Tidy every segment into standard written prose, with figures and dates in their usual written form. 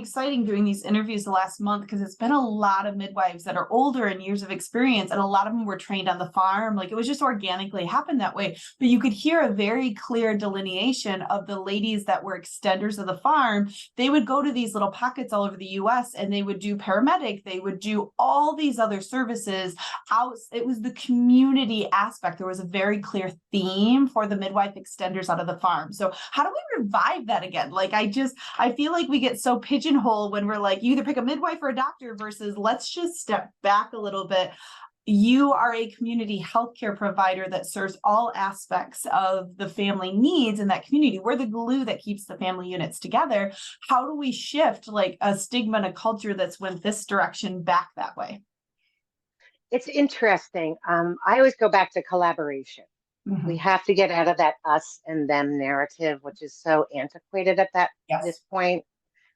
exciting doing these interviews the last month because it's been a lot of midwives that are older in years of experience, and a lot of them were trained on the farm. Like, it was just organically happened that way. But you could hear a very clear delineation of the ladies that were extenders of the farm. They would go to these little pockets all over the US and they would do paramedic, they would do all these other services out. It was the community aspect. There was a very clear theme for the midwife extenders out of the farm. So how do we revive that again? Like, I feel like we get so pigeonholed when we're like, you either pick a midwife or a doctor versus let's just step back a little bit. You are a community healthcare provider that serves all aspects of the family needs in that community. We're the glue that keeps the family units together. How do we shift like a stigma and a culture that's went this direction back that way? It's interesting. I always go back to collaboration. Mm-hmm. We have to get out of that us and them narrative, which is so antiquated at this point,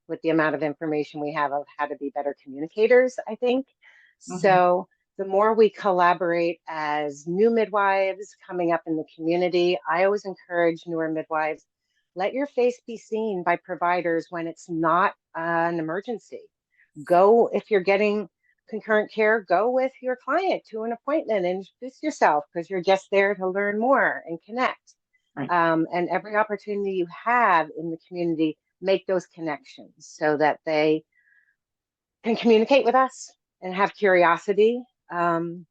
with the amount of information we have of how to be better communicators, I think. Mm-hmm. So the more we collaborate as new midwives coming up in the community, I always encourage newer midwives, let your face be seen by providers when it's not an emergency. Go, if you're getting concurrent care, go with your client to an appointment and introduce yourself, because you're just there to learn more and connect. Right. And every opportunity you have in the community, make those connections so that they can communicate with us and have curiosity. And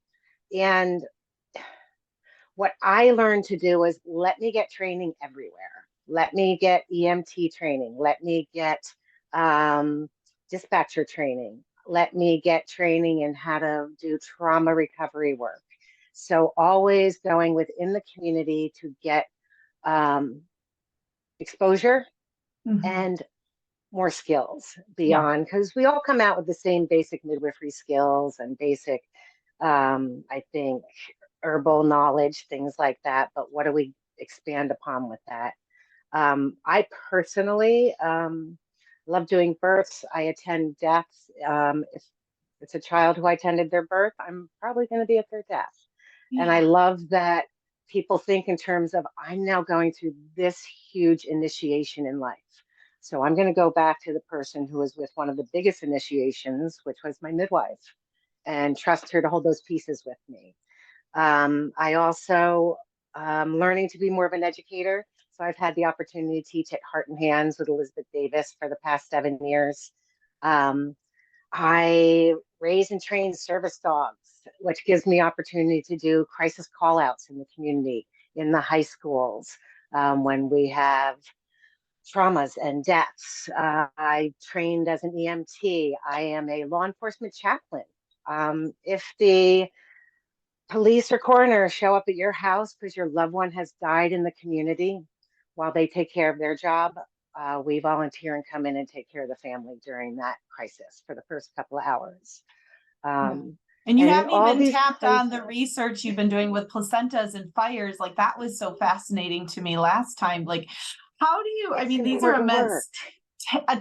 what I learned to do is let me get training everywhere. Let me get EMT training. Let me get dispatcher training. Let me get training in how to do trauma recovery work. So always going within the community to get exposure mm-hmm. and more skills beyond, because we all come out with the same basic midwifery skills and basic, I think, herbal knowledge, things like that. But what do we expand upon with that? I personally love doing births. I attend deaths. If it's a child who I attended their birth, I'm probably going to be at their death. Yeah. And I love that people think in terms of, I'm now going through this huge initiation in life. So I'm going to go back to the person who was with one of the biggest initiations, which was my midwife, and trust her to hold those pieces with me. I also learning to be more of an educator. So I've had the opportunity to teach at Heart and Hands with Elizabeth Davis for the past 7 years. I raise and train service dogs, which gives me opportunity to do crisis call outs in the community, in the high schools, when we have traumas and deaths. I trained as an EMT. I am a law enforcement chaplain. If the police or coroner show up at your house because your loved one has died in the community while they take care of their job, we volunteer and come in and take care of the family during that crisis for the first couple of hours. And you haven't even tapped on the research you've been doing with placentas and fires. Like, that was so fascinating to me last time. Like, how do you, I mean, these are immense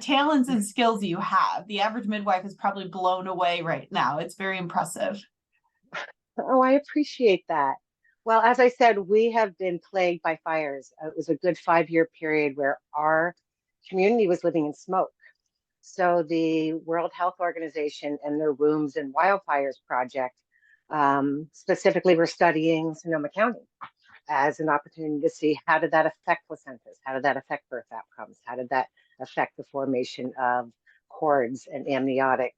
talents and skills you have. The average midwife is probably blown away right now. It's very impressive. Oh, I appreciate that. Well, as I said, we have been plagued by fires. It was a good 5-year period where our community was living in smoke. So the World Health Organization and their Rooms and Wildfires project specifically were studying Sonoma County as an opportunity to see, how did that affect placentas? How did that affect birth outcomes? How did that affect the formation of cords and amniotic?